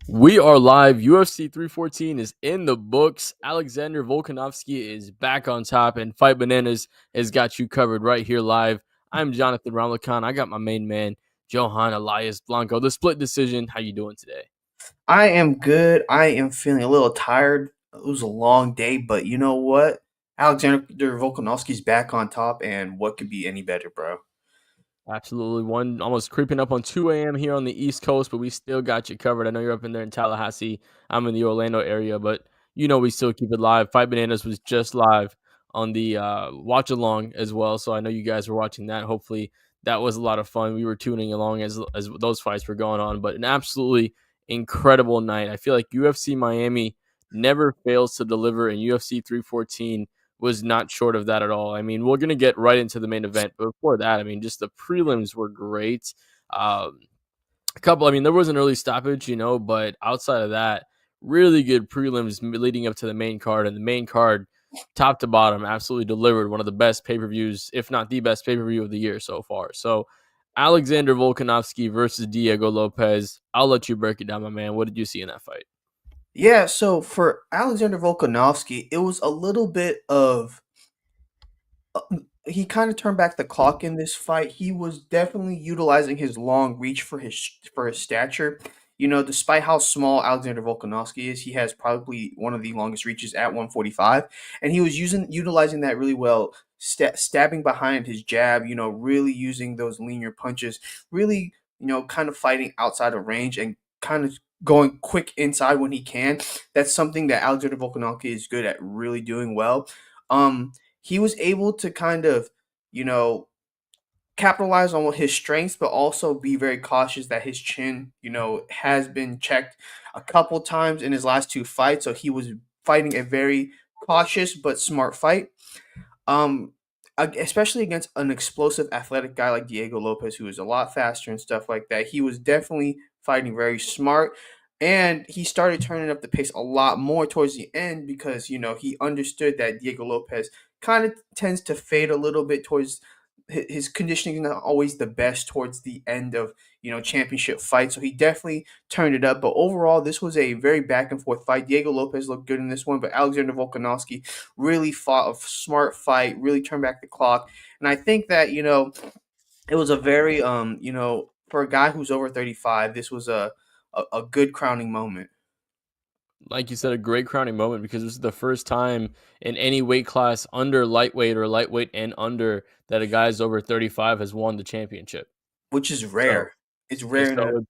We are live. UFC 314 is in the books. Alexander Volkanovski is back on top, and Fight Bananas has got you covered right here live. I'm Jonathan Ramlakan. I got my main man, Johan Elias Blanco. The split decision. How you doing today? I am good. I am feeling a little tired. It was a long day, but you know what? Alexander Volkanovski's back on top, and what could be any better, bro? Absolutely. One almost creeping up on 2 a.m. here on the East Coast, but we still got you covered. I know you're up in there in Tallahassee. I'm in the Orlando area, but we still keep it live. Fight Bananas was just live on the watch along as well. So I know you guys were watching that. Hopefully that was a lot of fun. We were tuning along as those fights were going on, but an absolutely incredible night. I feel like UFC Miami never fails to deliver, and UFC 314 was not short of that at all. I mean, we're gonna get right into the main event, but before that, I mean, just the prelims were great. Um, a couple, I mean, there was an early stoppage, but outside of that, really good prelims leading up to the main card, and the main card, top to bottom, absolutely delivered one of the best pay per views, if not the best pay per view of the year so far. So, Alexander Volkanovski versus Diego Lopez. I'll let you break it down, my man. What did you see in that fight? Yeah, so for Alexander Volkanovski, it was a little bit of uh, he kind of turned back the clock in this fight. He was definitely utilizing his long reach for his stature. You know, despite how small Alexander Volkanovski is, he has probably one of the longest reaches at 145, and he was utilizing that really well, stabbing behind his jab. You know, really using those linear punches, really kind of fighting outside of range and kind of going quick inside when he can. That's something that Alexander Volkanovski is good at, really doing well. Um, he was able to kind of, you know, capitalize on his strengths, but also be very cautious that his chin, has been checked a couple times in his last two fights. So he was fighting a very cautious but smart fight. Um, Especially against an explosive, athletic guy like Diego Lopez, who is a lot faster and stuff like that. He was definitely fighting very smart, and he started turning up the pace a lot more towards the end because he understood that Diego Lopez kind of tends to fade a little bit towards his conditioning is not always the best towards the end of championship fights. So he definitely turned it up. But overall, this was a very back and forth fight. Diego Lopez looked good in this one, but Alexander Volkanovski really fought a smart fight, really turned back the clock. And I think that, it was a very for a guy who's over 35, this was a good crowning moment. Like you said, a great crowning moment because this is the first time in any weight class under lightweight or lightweight and under that a guy's over 35 has won the championship. Which is So, rare. It's rare in a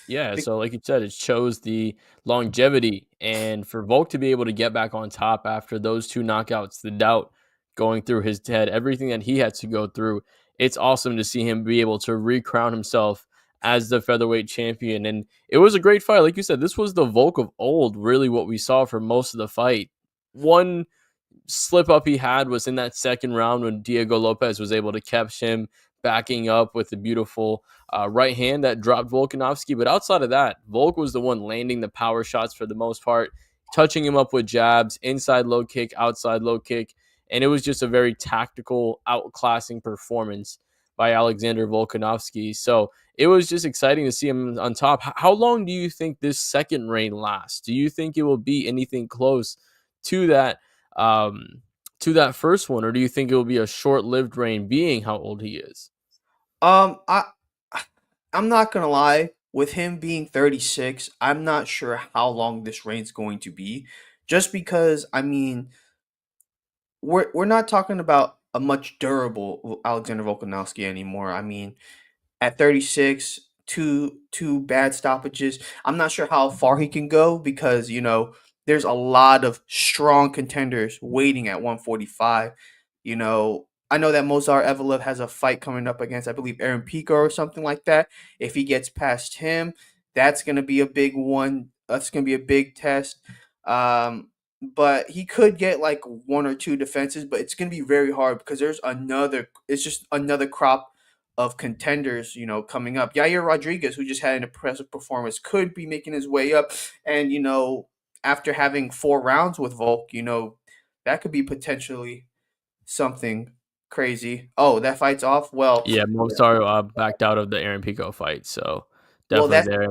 yeah, big so like you said, it shows the longevity, and for Volk to be able to get back on top after those two knockouts, the doubt going through his head, everything that he had to go through, it's awesome to see him be able to recrown himself as the featherweight champion. And it was a great fight. Like you said, this was the Volk of old, really what we saw for most of the fight. One slip up he had was in that second round when Diego Lopez was able to catch him backing up with the beautiful right hand that dropped Volkanovski. But outside of that, Volk was the one landing the power shots for the most part, touching him up with jabs, inside low kick, outside low kick. And it was just a very tactical, outclassing performance by Alexander Volkanovski. So it was just exciting to see him on top. How long do you think this second reign lasts? Do you think it will be anything close to um, that first one, or do you think it will be a short-lived reign, being how old he is? Um, I I'm not gonna lie. With him being 36, I'm not sure how long this reign's going to be. Just because, I mean, we're not talking about a much durable Alexander Volkanovski anymore. I mean, at 36, two bad stoppages. I'm not sure how far he can go because there's a lot of strong contenders waiting at 145. I know that Mozart Evelev has a fight coming up against, I believe, Aaron Pico or something like that. If he gets past him, that's going to be a big one. That's going to be a big test. But he could get like one or two defenses, but it's going to be very hard because it's just another crop of contenders, coming up. Yair Rodriguez, who just had an impressive performance, could be making his way up. And, after having 4 rounds with Volk, that could be potentially something crazy. Oh, that fight's off? Yeah, Mozart backed out of the Aaron Pico fight, so Well, definitely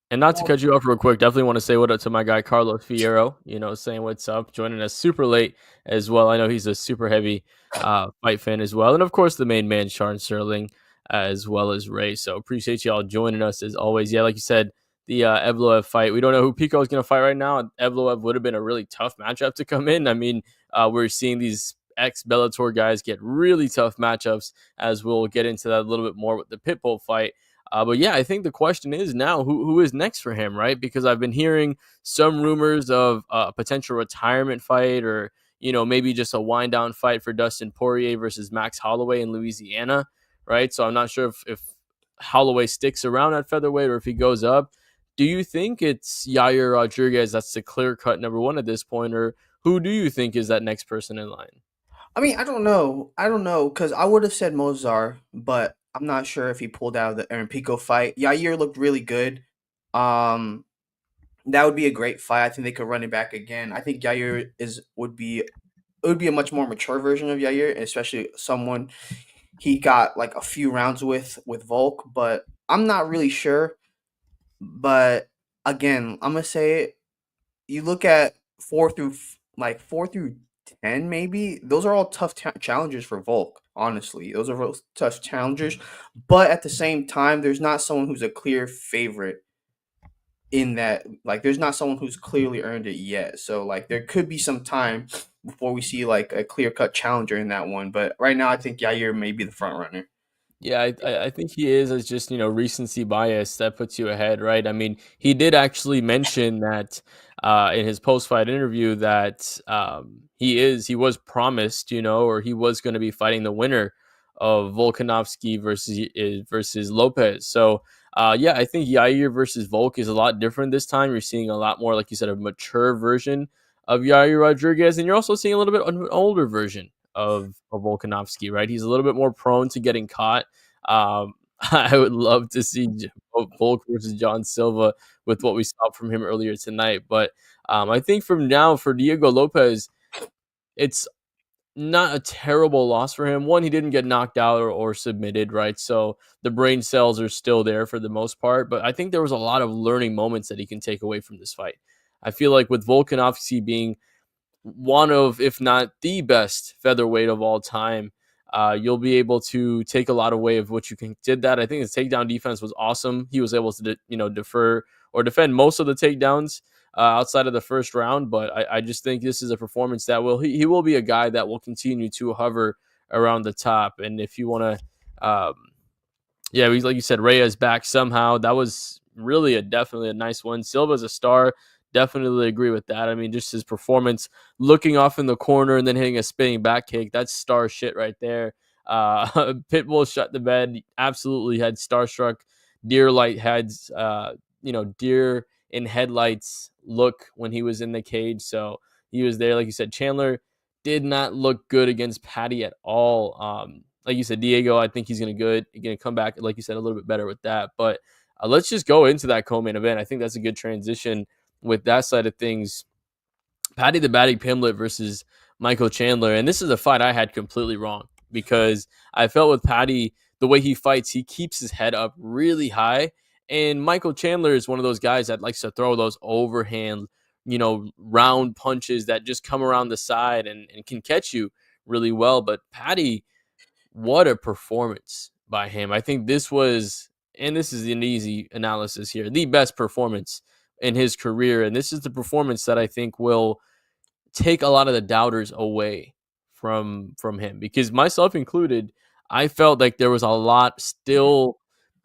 there. And not to cut you off real quick, definitely want to say what up to my guy Carlos Fierro. Saying what's up, joining us super late as well. I know he's a super heavy fight fan as well, and of course the main man Sean Sterling, as well as Ray. So appreciate you all joining us as always. Yeah, like you said, the Evloev fight. We don't know who Pico is going to fight right now. Evloev would have been a really tough matchup to come in. I mean, we're seeing these ex Bellator guys get really tough matchups, as we'll get into that a little bit more with the Pitbull fight. But yeah, I think the question is now who is next for him, right? Because I've been hearing some rumors of a potential retirement fight, or maybe just a wind down fight for Dustin Poirier versus Max Holloway in Louisiana, right? So I'm not sure if Holloway sticks around at featherweight or if he goes up. Do you think it's Yair Rodriguez that's the clear cut number one at this point, or who do you think is that next person in line? I mean, I don't know. I don't know because I would have said Mozart, but I'm not sure if he pulled out of the Aaron Pico fight. Yair looked really good. Um, that would be a great fight. I think they could run it back again. I think Yair is would be it would be a much more mature version of Yair, especially someone he got like a few rounds with Volk. But I'm not really sure. But again, I'm gonna say it. You look at 4 through 10, maybe those are all tough challenges for Volk. Honestly, those are real tough challengers. But at the same time, there's not someone who's a clear favorite in that. Like, there's not someone who's clearly earned it yet. So like, there could be some time before we see like a clear cut challenger in that one. But right now, I think Yair may be the front runner. Yeah, I think he is. As just recency bias that puts you ahead, right? I mean, he did actually mention that in his post fight interview that he was promised, or he was going to be fighting the winner of Volkanovski versus Lopez. So yeah, I think Yair versus Volk is a lot different this time. You're seeing a lot more, like you said, a mature version of Yair Rodriguez, and you're also seeing a little bit of an older version of Volkanovski, right? He's a little bit more prone to getting caught. I would love to see Volk versus John Silva with what we saw from him earlier tonight. But I think from now for Diego Lopez, it's not a terrible loss for him. One, he didn't get knocked out or submitted, right? So the brain cells are still there for the most part. But I think there was a lot of learning moments that he can take away from this fight. I feel like with Volkanovski being one of, if not the best featherweight of all time, you'll be able to take a lot away of what you can did that. I think his takedown defense was awesome. He was able to, defer or defend most of the takedowns outside of the first round. But I just think this is a performance that he will be a guy that will continue to hover around the top. And if you want to, yeah, like you said, Reyes back somehow. That was really definitely a nice one. Silva's a star. Definitely agree with that. I mean, just his performance, looking off in the corner and then hitting a spinning back kick. That's star shit right there. Pitbull shut the bed. Absolutely had starstruck deer light heads. Deer in headlights look when he was in the cage. So he was there. Like you said, Chandler did not look good against Paddy at all. Like you said, Diego, I think he's gonna come back, like you said, a little bit better with that. But let's just go into that co-main event. I think that's a good transition with that side of things. Paddy the Baddy Pimblett versus Michael Chandler, and this is a fight I had completely wrong because I felt with Paddy the way he fights, he keeps his head up really high, and Michael Chandler is one of those guys that likes to throw those overhand, round punches that just come around the side and can catch you really well. But Paddy, what a performance by him. I think this was, and this is an easy analysis here, the best performance in his career. And this is the performance that I think will take a lot of the doubters away from him, because myself included, I felt like there was a lot still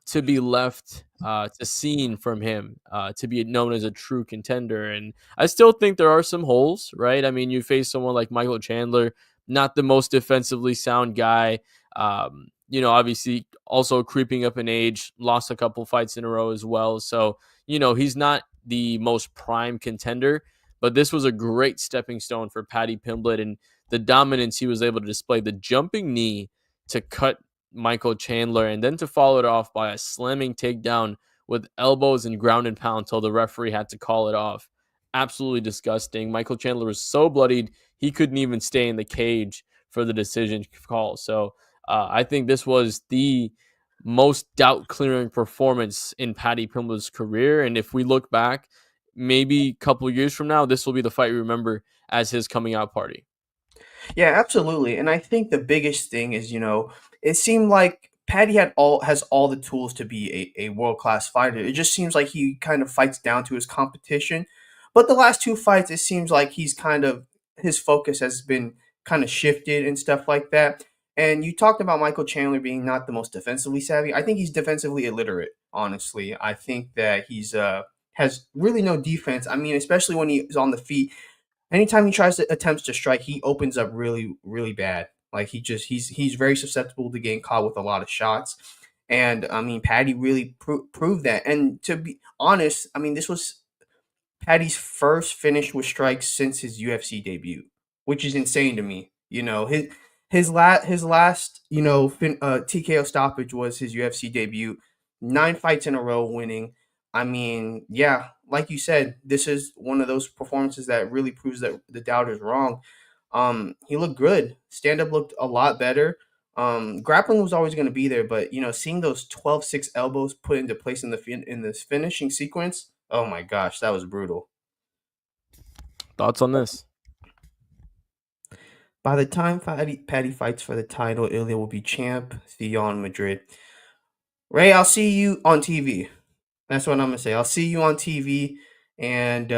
to be left to seen from him to be known as a true contender. And I still think there are some holes, right? I mean, you face someone like Michael Chandler, not the most defensively sound guy. Obviously also creeping up in age, lost a couple fights in a row as well. So, he's not the most prime contender, but this was a great stepping stone for Paddy Pimblett, and the dominance he was able to display, the jumping knee to cut Michael Chandler, and then to follow it off by a slamming takedown with elbows and ground and pound till the referee had to call it off. Absolutely disgusting. Michael Chandler was so bloodied he couldn't even stay in the cage for the decision call. So I think this was the most doubt clearing performance in Paddy Pimble's career. And if we look back, maybe a couple years from now, this will be the fight we remember as his coming out party. Yeah, absolutely. And I think the biggest thing is, it seemed like Paddy has all the tools to be a world class fighter. It just seems like he kind of fights down to his competition. But the last two fights, it seems like he's kind of his focus has been kind of shifted and stuff like that. And you talked about Michael Chandler being not the most defensively savvy. I think he's defensively illiterate, honestly. I think that he's has really no defense. I mean, especially when he's on the feet, anytime he tries to attempts to strike, he opens up really, really bad. Like he's very susceptible to getting caught with a lot of shots. And I mean, Paddy really proved that. And to be honest, I mean, this was Paddy's first finish with strikes since his UFC debut, which is insane to me. His last TKO stoppage was his UFC debut. 9 fights in a row, winning. I mean, yeah, like you said, this is one of those performances that really proves that the doubters wrong. He looked good. Stand up looked a lot better. Grappling was always going to be there, but seeing those 12-6 elbows put into place in this finishing sequence, oh my gosh, that was brutal. Thoughts on this? By the time Paddy fights for the title, Ilya will be champ. See you on Madrid. Ray, I'll see you on TV. That's what I'm gonna say. I'll see you on TV, and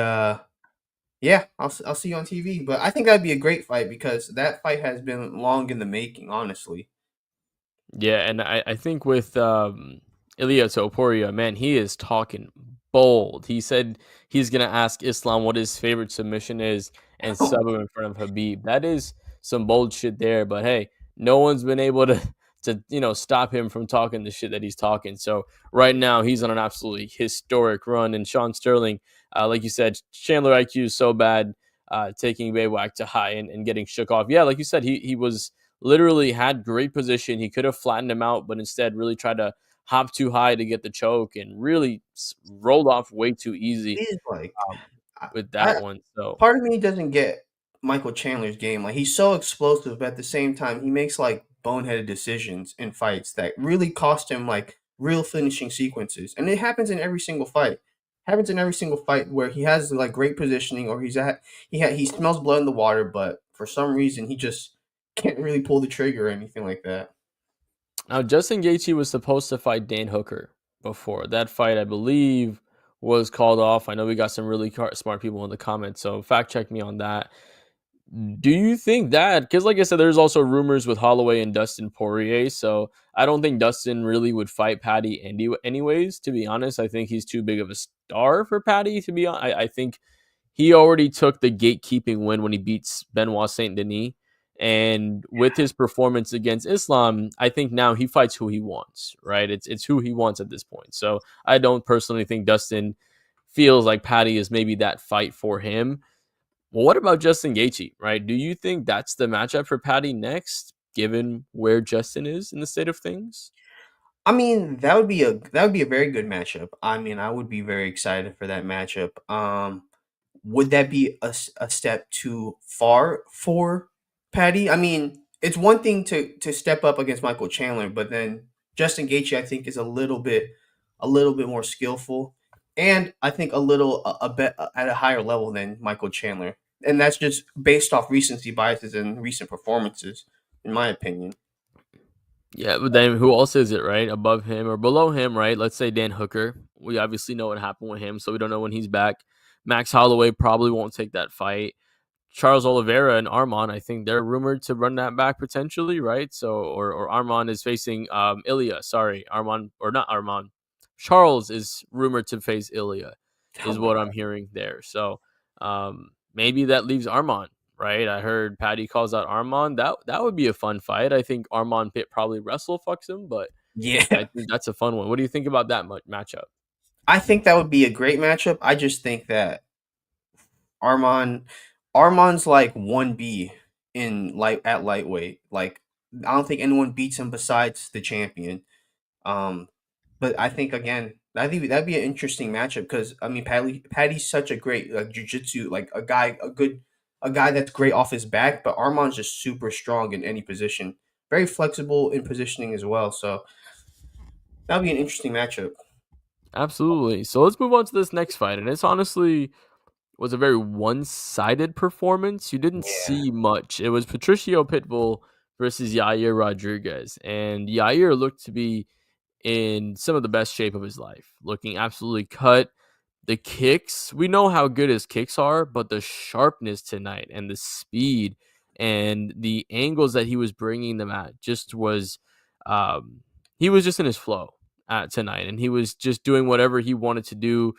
yeah, I'll see you on TV. But I think that'd be a great fight because that fight has been long in the making, honestly. Yeah, and I think with Ilia Topuria, man, he is talking bold. He said he's gonna ask Islam what his favorite submission is and sub him in front of Habib. That is some bold shit there. But hey, no one's been able to stop him from talking the shit that he's talking. So right now he's on an absolutely historic run. And Sean Sterling, like you said, Chandler IQ is so bad, taking Baywhack to high and getting shook off. Yeah, like you said, he was literally had great position. He could have flattened him out, but instead really tried to hop too high to get the choke and really rolled off way too easy It is like um, I, with I that one. So part of me doesn't get Michael Chandler's game. Like he's so explosive, but at the same time, he makes like boneheaded decisions in fights that really cost him like real finishing sequences. And it happens in every single fight. Happens in every single fight where he has like great positioning or he smells blood in the water, but for some reason he just can't really pull the trigger or anything like that. now Justin Gaethje was supposed to fight Dan Hooker before that fight. I believe was called off. I know we got some really smart people in the comments, so fact check me on that. Do you think that, because like I said, there's also rumors with Holloway and Dustin Poirier, so I don't think Dustin really would fight Paddy anyways, to be honest. I think he's too big of a star for Paddy, to be honest. I think he already took the gatekeeping win when he beats Benoit Saint Denis. And with his performance against Islam, I think now he fights who he wants, right? It's who he wants at this point. So I don't personally think Dustin feels like Paddy is maybe that fight for him. Well, what about Justin Gaethje, right? Do you think that's the matchup for Paddy next, given where Justin is in the state of things? I mean, that would be a very good matchup. I mean, I would be very excited for that matchup. Would that be a step too far for Paddy? I mean, it's one thing to step up against Michael Chandler, but then Justin Gaethje, I think, is a little bit more skillful, and I think a bit at a higher level than Michael Chandler, and that's just based off recency biases and recent performances, in my opinion. Yeah, but then who else is it, right? Above him or below him, right? Let's say Dan Hooker. We obviously know what happened with him, so we don't know when he's back. Max Holloway probably won't take that fight. Charles Oliveira and Arman, I think they're rumored to run that back potentially, right? So, or Arman is facing Ilya. Sorry, Arman or not Arman. Charles is rumored to face Ilya, Oh is my what god. I'm hearing there. So, maybe that leaves Arman, right? I heard Paddy calls out Arman. That would be a fun fight. I think Arman Pitt probably wrestle fucks him, but I Yeah. think that's a fun one. What do you think about that matchup? I think that would be a great matchup. I just think that Armand Armand's like 1B in at lightweight. Like I don't think anyone beats him besides the champion. Um but I think again, I think that'd be an interesting matchup because I mean Paddy's such a great like jiu-jitsu, like a guy that's great off his back, but Armand's just super strong in any position. Very flexible in positioning as well. So That'll be an interesting matchup. Absolutely. So let's move on to this next fight, and it's honestly was a very one-sided performance. You didn't Yeah. see much. It was Patricio Pitbull versus Yair Rodriguez, and Yair looked to be in some of the best shape of his life, looking absolutely cut. The kicks, we know how good his kicks are, but the sharpness tonight and the speed and the angles that he was bringing them at just was, he was just in his flow at tonight, and he was just doing whatever he wanted to do.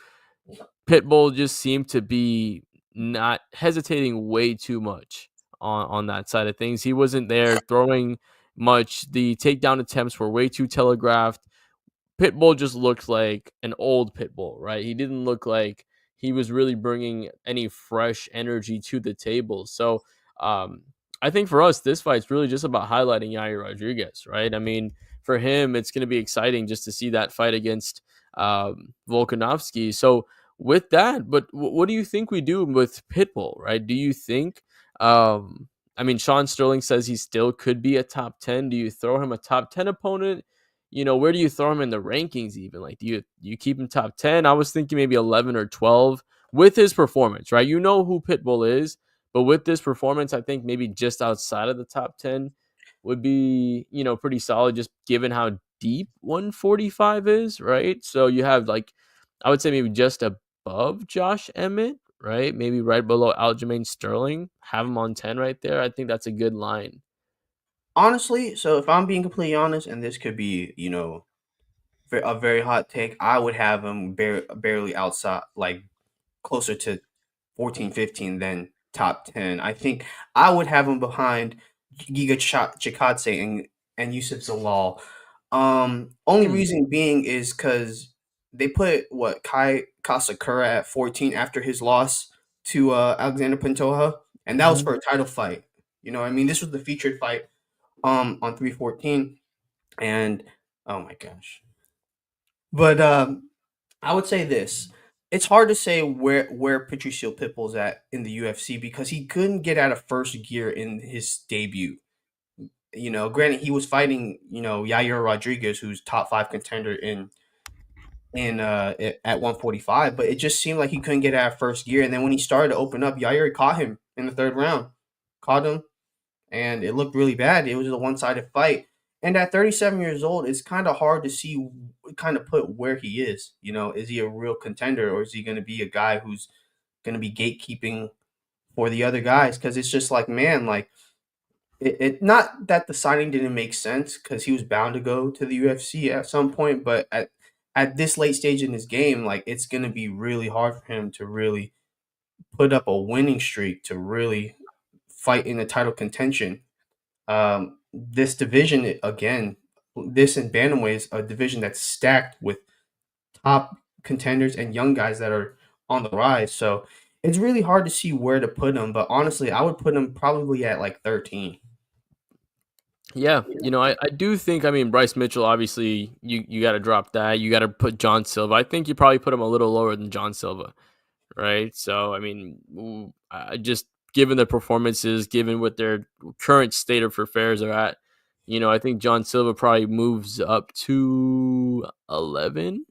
Pitbull just seemed to be not hesitating way too much on that side of things. He wasn't there throwing much. The takedown attempts were way too telegraphed. Pitbull just looked like an old Pitbull, right? He didn't look like he was really bringing any fresh energy to the table. So, um, I think for us, this fight's really just about highlighting Yair Rodriguez, right? I mean, for him, it's going to be exciting just to see that fight against Volkanovski. So, with that, but what do you think we do with Pitbull, right? Do you think, I mean, Sean Sterling says he still could be a top 10. Do you throw him a top 10 opponent? Where do you throw him in the rankings even? Like, do you keep him top 10? I was thinking maybe 11 or 12 with his performance, right? You know who Pitbull is, but with this performance, I think maybe just outside of the top 10 would be, pretty solid just given how deep 145 is, right? So you have like I would say maybe just above Josh Emmett, right? Maybe right below Aljamain Sterling. Have him on 10 right there. I think that's a good line. Honestly, so if I'm being completely honest, and this could be, a very hot take, I would have him barely outside, like closer to 14, 15 than top 10. I think I would have him behind Giga Chikadze and Yusuf Zalal. Only Hmm. reason being is because they put what Kai Kasakura at 14 after his loss to Alexander Pantoja, and that was Mhm. for a title fight. You know, what I mean, this was the featured fight on 314, and oh my gosh. But I would say this. It's hard to say where Patricio Pitbull's at in the UFC because he couldn't get out of first gear in his debut. You know, granted he was fighting, Yair Rodriguez, who's top 5 contender at 145, but it just seemed like he couldn't get out of first gear. And then when he started to open up, Yair caught him in the third round. Caught him, and it looked really bad. It was a one-sided fight. And at 37 years old, it's kind of hard to see, kind of put where he is. You know, is he a real contender, or is he going to be a guy who's going to be gatekeeping for the other guys? Because it's just like, man, like it. Not that the signing didn't make sense because he was bound to go to the UFC at some point, but at this late stage in his game, like it's going to be really hard for him to really put up a winning streak to really fight in the title contention. This division again, this and bantamweight is a division that's stacked with top contenders and young guys that are on the rise. So it's really hard to see where to put him. But honestly, I would put him probably at like 13. Yeah, I do think. I mean, Bryce Mitchell. Obviously, you got to drop that. You got to put John Silva. I think you probably put him a little lower than John Silva, right? So, I mean, I just given the performances, given what their current state of affairs are at, I think John Silva probably moves up to 11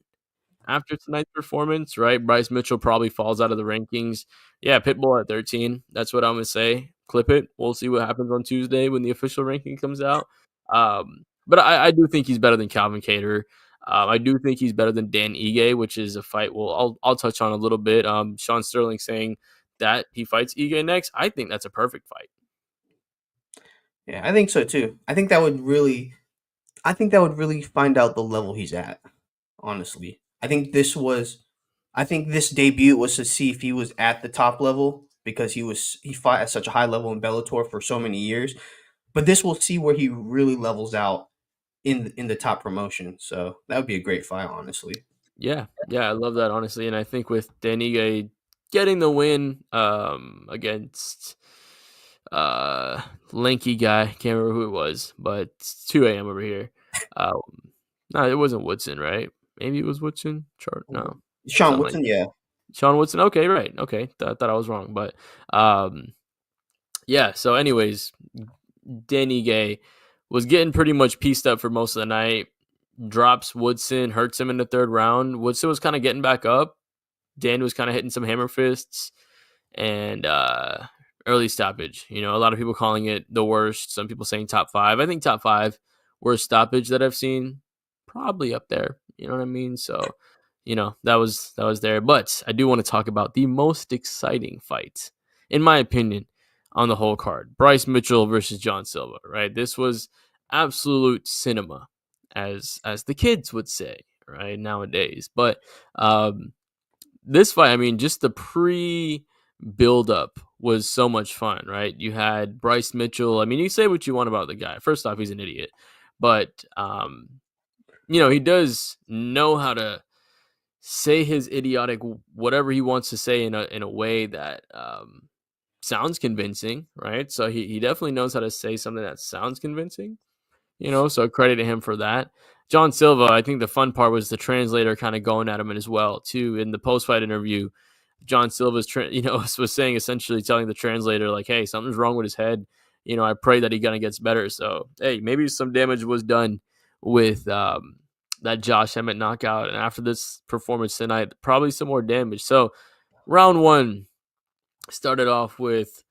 after tonight's performance, right? Bryce Mitchell probably falls out of the rankings. Yeah, Pitbull at 13. That's what I'm gonna say. Clip it. We'll see what happens on Tuesday when the official ranking comes out. But I do think he's better than Calvin Cater. I do think he's better than Dan Ige, which is a fight. Well, I'll touch on a little bit. Sean Sterling saying that he fights Ige next. I think that's a perfect fight. Yeah, I think so too. I think that would really find out the level he's at. Honestly, I think this debut was to see if he was at the top level because he fought at such a high level in Bellator for so many years. But this will see where he really levels out in the top promotion. So that would be a great fight, honestly. Yeah, yeah, I love that honestly, and I think with Danige getting the win against lanky guy, can't remember who it was, but it's 2 a.m. over here. Um, no, it wasn't Woodson, right? Maybe it was Woodson. Chart, no, Sean something like Woodson, yeah. Sean Woodson. Okay, right. Okay, thought I was wrong, but um, yeah. So, anyways, Danny Gay was getting pretty much pieced up for most of the night. drops Woodson, hurts him in the third round. Woodson was kind of getting back up. Dan was kind of hitting some hammer fists and early stoppage. You know, a lot of people calling it the worst. Some people saying top five. I think top five worst stoppage that I've seen, probably up there. You know what I mean? So, you know, that was there. But I do want to talk about the most exciting fight, in my opinion, on the whole card: Bryce Mitchell versus John Silva. Right? This was absolute cinema, as the kids would say, right nowadays. But this fight, I mean, just the pre build up was so much fun, right? You had Bryce Mitchell. I mean, you say what you want about the guy. First off, he's an idiot, but you know, he does know how to say his idiotic whatever he wants to say in a way that sounds convincing, right? So he definitely knows how to say something that sounds convincing, you know, so credit to him for that. John Silva, I think the fun part was the translator kind of going at him as well too. In the post fight interview, John Silva's was saying, essentially telling the translator like, "Hey, something's wrong with his head. You know, I pray that he kind of gets better." So hey, maybe some damage was done with that Josh Emmett knockout, and after this performance tonight, probably some more damage. So round one started off with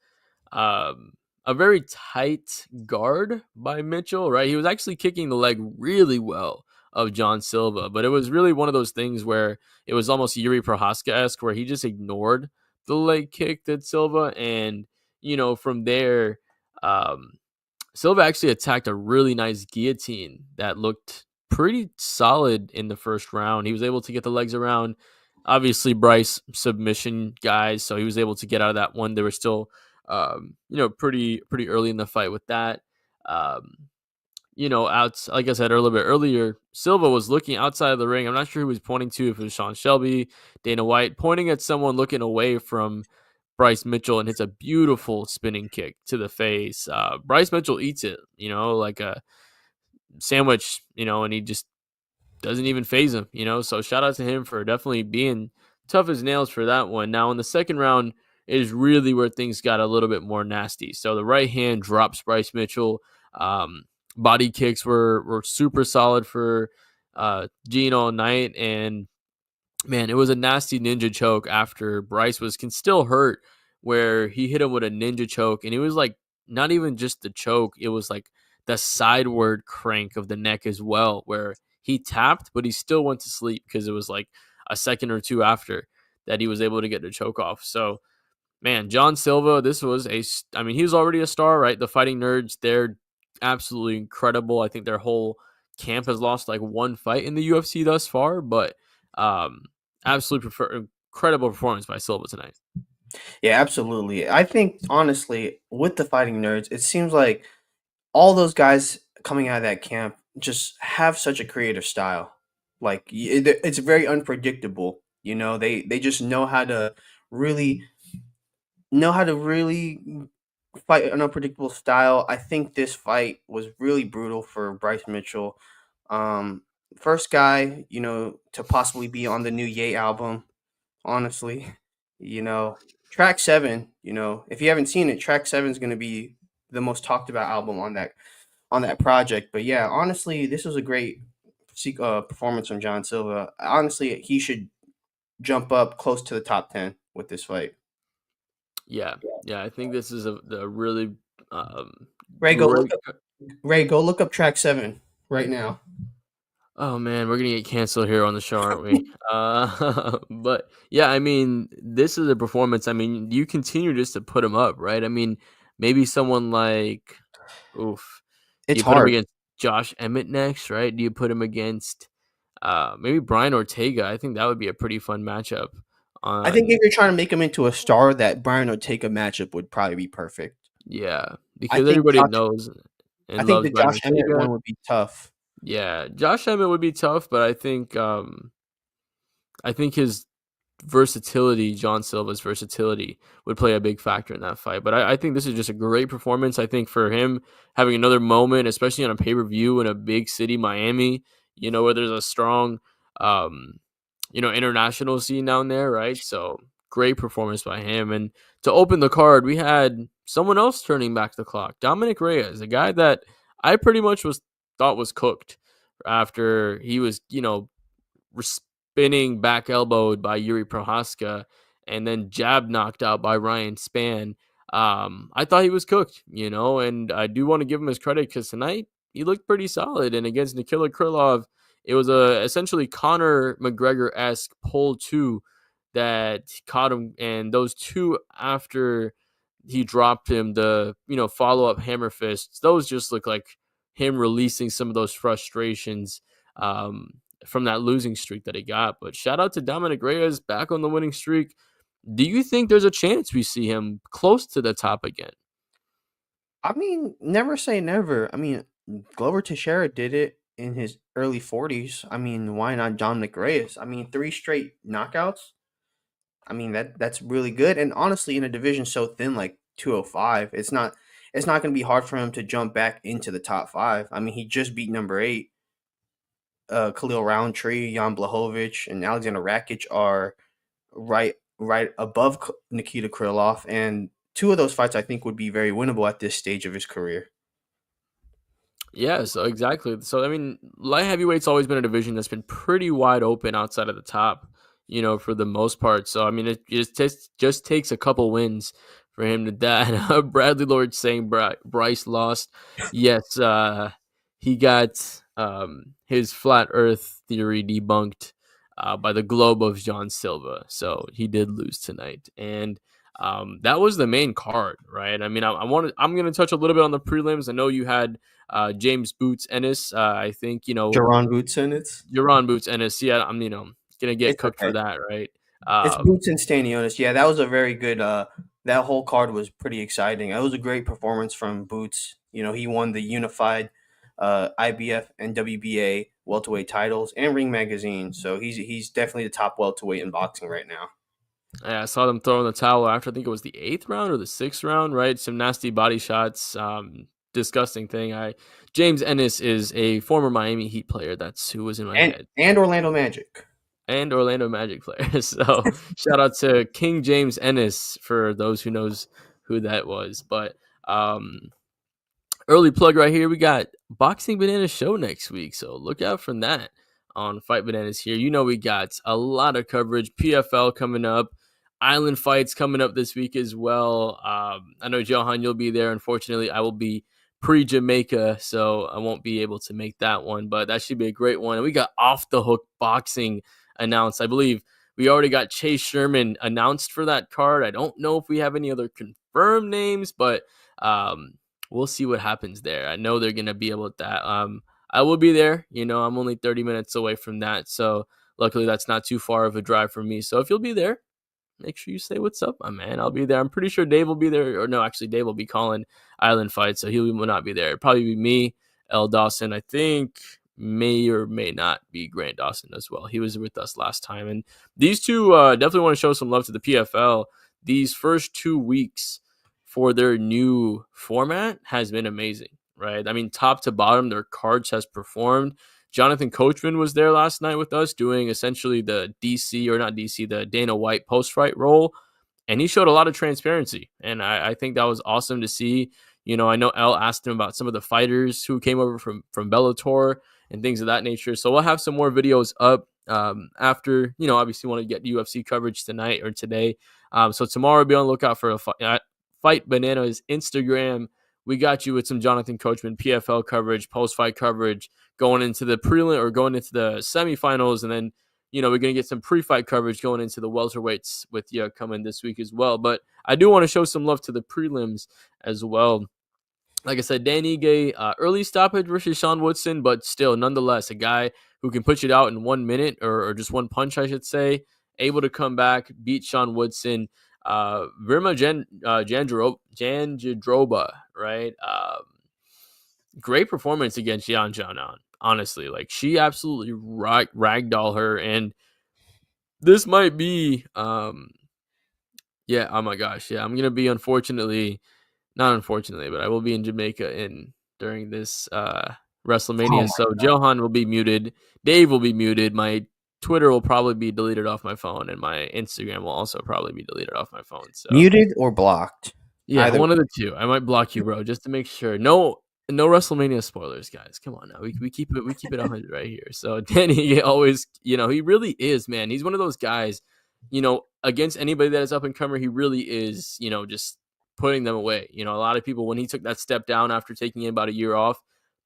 um, a very tight guard by Mitchell, right? He was actually kicking the leg really well of John Silva, but it was really one of those things where it was almost Yuri Prohaska-esque, where he just ignored the leg kick that Silva, and you know, from there, um, Silva actually attacked a really nice guillotine that looked pretty solid in the first round. He was able to get the legs around. Obviously, Bryce submission guys, so he was able to get out of that one. They were still, you know, pretty early in the fight with that. Um, you know, out like I said a little bit earlier, Silva was looking outside of the ring. I'm not sure who he was pointing to, if it was Sean Shelby, Dana White, pointing at someone looking away from Bryce Mitchell, and hits a beautiful spinning kick to the face. Bryce Mitchell eats it, you know, like a sandwich, you know, and he just doesn't even phase him, you know. So shout out to him for definitely being tough as nails for that one. Now in the second round is really where things got a little bit more nasty. So the right hand drops Bryce Mitchell. Um, Body kicks were super solid for Gene all night, and man, it was a nasty ninja choke after Bryce can still hurt, where he hit him with a ninja choke, and it was like not even just the choke, it was like the sideward crank of the neck as well, where he tapped, but he still went to sleep because it was like a second or two after that he was able to get the choke off. So man, John Silva, I mean, he was already a star, right? The Fighting Nerds, they're absolutely incredible. I think their whole camp has lost like one fight in the UFC thus far, but um, incredible performance by Silva tonight. Yeah, absolutely. I think honestly, with the Fighting Nerds, it seems like all those guys coming out of that camp just have such a creative style. Like it's very unpredictable. You know, they just really know how to really fight an unpredictable style. I think this fight was really brutal for Bryce Mitchell. Um, First guy, you know, to possibly be on the new Ye album. Honestly, you know, track 7, you know, if you haven't seen it, track 7 is going to be the most talked about album on that project. But yeah, honestly, this was a great performance from John Silva. Honestly, he should jump up close to the top 10 with this fight. Yeah, yeah, I think this is a really Ray, go look great. up Ray, go look up track 7 right now. Oh man, we're gonna get canceled here on the show, aren't we? But yeah, I mean, this is a performance. I mean, you continue just to put him up, right? I mean, maybe someone like, oof, do It's you put him hard. against Josh Emmett next, right? Do you put him against maybe Brian Ortega? I think that would be a pretty fun matchup. I think On if you're trying to make him into a star, that Brian Ortega matchup would probably be perfect. Yeah, I because think everybody Josh knows I and think loves the Brian Josh Emmett Ortega. one would be tough. Yeah, Josh Emmett would be tough, but I think his versatility, John Silva's versatility, would play a big factor in that fight. But I think this is just a great performance. I think for him having another moment, especially on a pay per view in a big city, Miami, you know, where there's a strong, um, you know, international scene down there, right? So great performance by him. And to open the card, we had someone else turning back the clock, Dominic Reyes, a guy that I pretty much thought was cooked, after he was, spinning back elbowed by Yuri Prohaska and then jab knocked out by Ryan Spann. I thought he was cooked, and I do want to give him his credit because tonight he looked pretty solid. And against Nikita Krylov, it was a essentially Conor McGregor esque pull two that caught him, and those two after he dropped him, the follow up hammer fists, those just look like him releasing some of those frustrations from that losing streak that he got. But shout out to Dominic Reyes back on the winning streak. Do you think there's a chance we see him close to the top again? I mean, never say never. I mean, Glover Teixeira did it in his early 40s. I mean, why not Dominic Reyes? I mean, 3 straight knockouts. I mean, that's really good. And honestly, in a division so thin like 205, it's not going to be hard for him to jump back into the top 5. I mean, he just beat number 8. Khalil Roundtree, Jan Blachowicz, and Alexander Rakic are right above Nikita Krylov, and 2 of those fights I think would be very winnable at this stage of his career. Yeah, so exactly. So I mean, light heavyweight's always been a division that's been pretty wide open outside of the top, for the most part. So I mean, it just takes a couple wins for him to that. Bradley Lord saying Bryce lost. Yes, he got his flat Earth theory debunked by the globe of John Silva. So he did lose tonight, and that was the main card, right? I mean, I'm going to touch a little bit on the prelims. I know you had James Boots Ennis. I think Jaron Woodson, it's Jaron Boots Ennis. Yeah, I'm gonna get it's cooked for okay. that, right? It's Boots and Stanionis. Yeah, that was a very good. That whole card was pretty exciting. It was a great performance from Boots. He won the unified IBF and WBA welterweight titles and Ring Magazine. So he's definitely the top welterweight in boxing right now. Yeah, I saw them throw in the towel after I think it was the 8th round or the 6th round, right? Some nasty body shots. Disgusting thing. James Ennis is a former Miami Heat player. That's who was in my head. And Orlando Magic. And Orlando Magic player. So shout out to King James Ennis for those who knows who that was. But early plug right here. We got Boxing Bananas show next week, so look out for that on Fight Bananas here. We got a lot of coverage. PFL coming up, Island fights coming up this week as well. I know Johan, you'll be there. Unfortunately, I will be pre-Jamaica, so I won't be able to make that one, but that should be a great one. And we got Off the Hook Boxing announced. I believe we already got Chase Sherman announced for that card. I don't know if we have any other confirmed names, but we'll see what happens there. I know they're going to be able to that. I will be there. I'm only 30 minutes away from that. So luckily that's not too far of a drive for me. So if you'll be there, make sure you say what's up, my man. I'll be there. I'm pretty sure Dave will be there. Or no, actually Dave will be calling Island Fight. So he will not be there. It'll probably be me, L. Dawson. I think may or may not be Grant Dawson as well. He was with us last time. And these two definitely want to show some love to the PFL. These first 2 weeks for their new format has been amazing, right? I mean, top to bottom, their cards has performed. Jonathan Coachman was there last night with us doing essentially the the Dana White post-fight role, and he showed a lot of transparency, and I think that was awesome to see. I know Elle asked him about some of the fighters who came over from Bellator and things of that nature, so we'll have some more videos up after, obviously want to get UFC coverage tonight or today. So tomorrow, be on the lookout for a Fight Bananas Instagram. We got you with some Jonathan Coachman PFL coverage, post-fight coverage, going into the prelim or going into the semifinals, and then we're gonna get some pre-fight coverage going into the welterweights with you coming this week as well. But I do want to show some love to the prelims as well. Like I said, Dan Ige, early stoppage versus Sean Woodson, but still, nonetheless, a guy who can put you out in 1 minute or just one punch, I should say, able to come back, beat Sean Woodson. Virma Janjadroba, right? Great performance against Yan Xiaonan. Honestly, like she absolutely ragdoll her, and this might be, yeah. Oh my gosh, yeah. I'm gonna be not unfortunately, but I will be in Jamaica during this Oh WrestleMania. my So god. Johan will be muted, Dave will be muted, my Twitter will probably be deleted off my phone, and my Instagram will also probably be deleted off my phone. So Muted or blocked? yeah, Either one of way. the two. I might block you, bro, just to make sure. No, no WrestleMania spoilers, guys. Come on now. We keep it 100 right here. So Danny always, he really is, man. He's one of those guys, against anybody that is up and comer, he really is, just putting them away. A lot of people, when he took that step down after taking about a year off,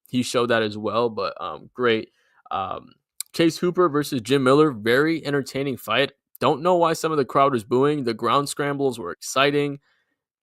he showed that as well. But great. Um, Chase Hooper versus Jim Miller, very entertaining fight. Don't know why some of the crowd was booing. The ground scrambles were exciting.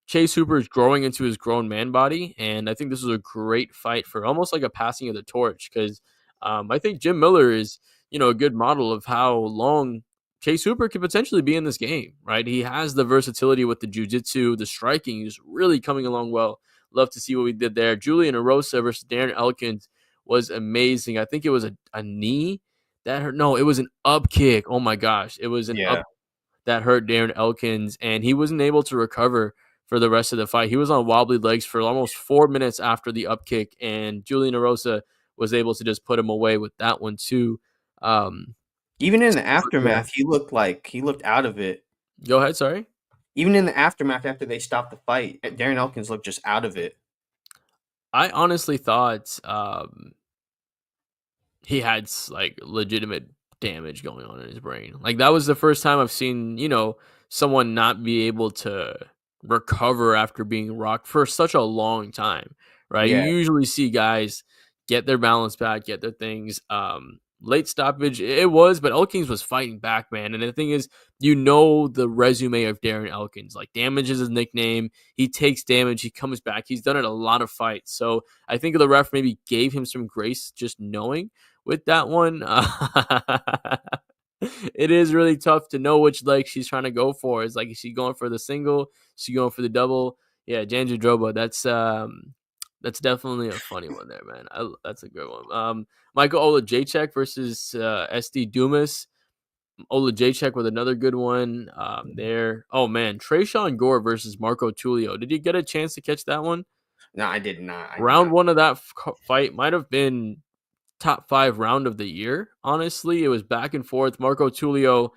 Chase Hooper is growing into his grown man body, and I think this was a great fight for almost like a passing of the torch because I think Jim Miller is, a good model of how long Chase Hooper could potentially be in this game, right? He has the versatility with the jiu-jitsu, the striking is really coming along well. Love to see what we did there. Julian Erosa versus Darren Elkins was amazing. I think it was a knee that hurt. No, it was an up kick. Oh my gosh. It was an up Yeah. that hurt Darren Elkins, and he wasn't able to recover for the rest of the fight. He was on wobbly legs for almost 4 minutes after the up kick, and Julian Erosa was able to just put him away with that one too. Um, Even in the yeah. aftermath, he looked out of it. Go ahead. Sorry. Even in the aftermath after they stopped the fight, Darren Elkins looked just out of it. I honestly thought he had like legitimate damage going on in his brain. Like that was the first time I've seen, someone not be able to recover after being rocked for such a long time, right? You Yeah. usually see guys get their balance back, get their things. Late stoppage, it was, but Elkins was fighting back, man. And the thing is, the resume of Darren Elkins. Like damage is his nickname. He takes damage, he comes back. He's done it a lot of fights. So I think the ref maybe gave him some grace just knowing with that one. It is really tough to know which leg she's trying to go for. Is like, is she going for the single? Is she going for the double? Yeah, Janju Drobo. That's definitely a funny one there, man. That's a good one. Michael Olajaychek versus SD Dumas. Olajaychek with another good one there. Oh man, Trayshawn Gore versus Marco Tulio. Did you get a chance to catch that one? No, I did not. I did Round not. one of that fight might have been top 5 round of the year. Honestly, it was back and forth. Marco Tulio,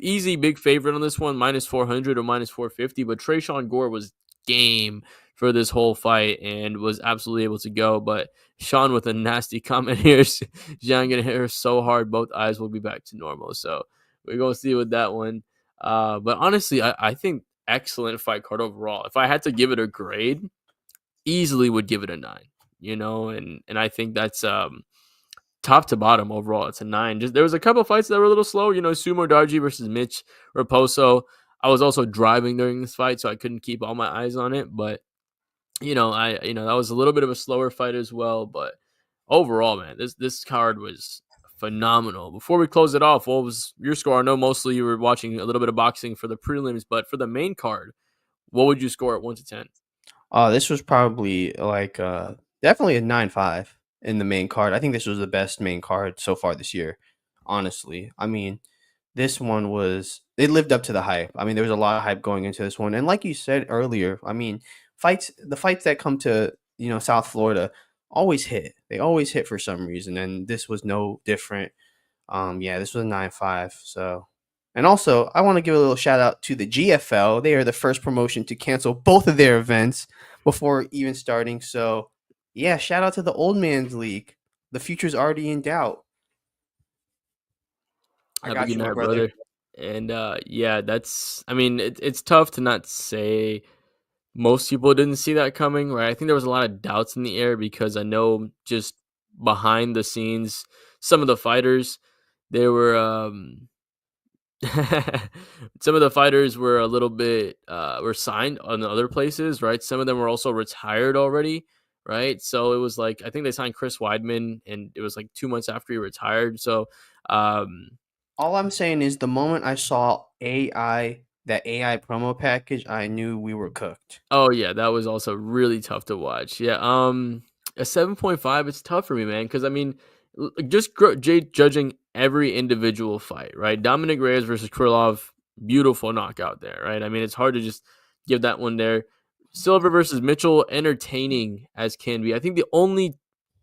easy big favorite on this one, minus 400 or minus 450. But Trayshawn Gore was game for this whole fight and was absolutely able to go. But Sean with a nasty comment here. Jean gonna hit her so hard, both eyes will be back to normal. So we're gonna see with that one. But honestly, I think excellent fight card overall. If I had to give it a grade, easily would give it a 9. And I think that's top to bottom overall, it's a 9. Just there was a couple of fights that were a little slow. Sumo Darji versus Mitch Raposo. I was also driving during this fight, so I couldn't keep all my eyes on it. But that was a little bit of a slower fight as well. But overall, man, this card was phenomenal. Before we close it off, what was your score? I know mostly you were watching a little bit of boxing for the prelims, but for the main card, what would you score at 1 to 10? This was probably like definitely a 9-5 in the main card. I think this was the best main card so far this year. Honestly, I mean, this one was it lived up to the hype. I mean, there was a lot of hype going into this one, and like you said earlier, I mean, the fights that come to South Florida always hit. They always hit for some reason, and this was no different. Yeah, this was a 9-5. So, and also I want to give a little shout out to the GFL. They are the first promotion to cancel both of their events before even starting. So, yeah, shout out to the Old Man's League. The future's already in doubt. I Have a got good you, my night, brother. brother. And yeah, I mean, it's tough to not say most people didn't see that coming, right? I think there was a lot of doubts in the air because I know just behind the scenes, some of the fighters, they were, some of the fighters were a little bit, were signed on other places, right? Some of them were also retired already, right? So it was like, I think they signed Chris Weidman and it was like 2 months after he retired. So, um, All I'm saying is the moment I saw that AI promo package, I knew we were cooked. Oh yeah, that was also really tough to watch. Yeah, a 7.5. It's tough for me, man, because I mean, just judging every individual fight, right? Dominic Reyes versus Krylov, beautiful knockout there, right? I mean, it's hard to just give that one there. Silver versus Mitchell, entertaining as can be. I think the only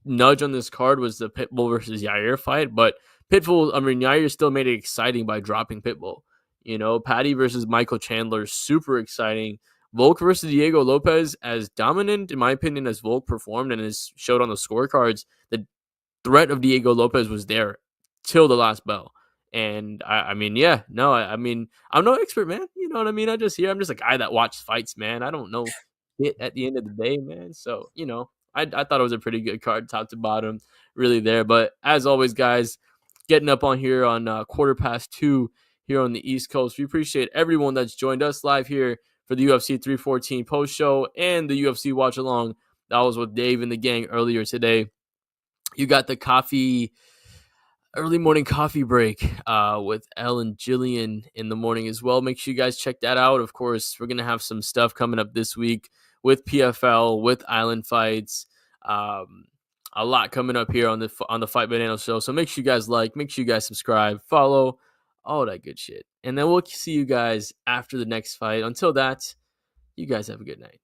nudge on this card was the Pitbull versus Yair fight, but Yair still made it exciting by dropping Pitbull. Paddy versus Michael Chandler, super exciting. Volk versus Diego Lopez, as dominant, in my opinion, as Volk performed and as showed on the scorecards, the threat of Diego Lopez was there till the last bell. And I mean, yeah, no, I mean, I'm no expert, man. You know what I mean? I'm just a guy that watches fights, man. I don't know it at the end of the day, man. So, I thought it was a pretty good card, top to bottom, really there. But as always, guys, getting up on here on 2:15 here on the East Coast. We appreciate everyone that's joined us live here for the UFC 314 post show and the UFC watch along. That was with Dave and the gang earlier today. You got the early morning coffee break with Elle and Jillian in the morning as well. Make sure you guys check that out. Of course, we're going to have some stuff coming up this week with PFL, with Island Fights. A lot coming up here on the Fight Banana Show. So make sure you guys make sure you guys subscribe, follow, all that good shit. And then we'll see you guys after the next fight. Until that, you guys have a good night.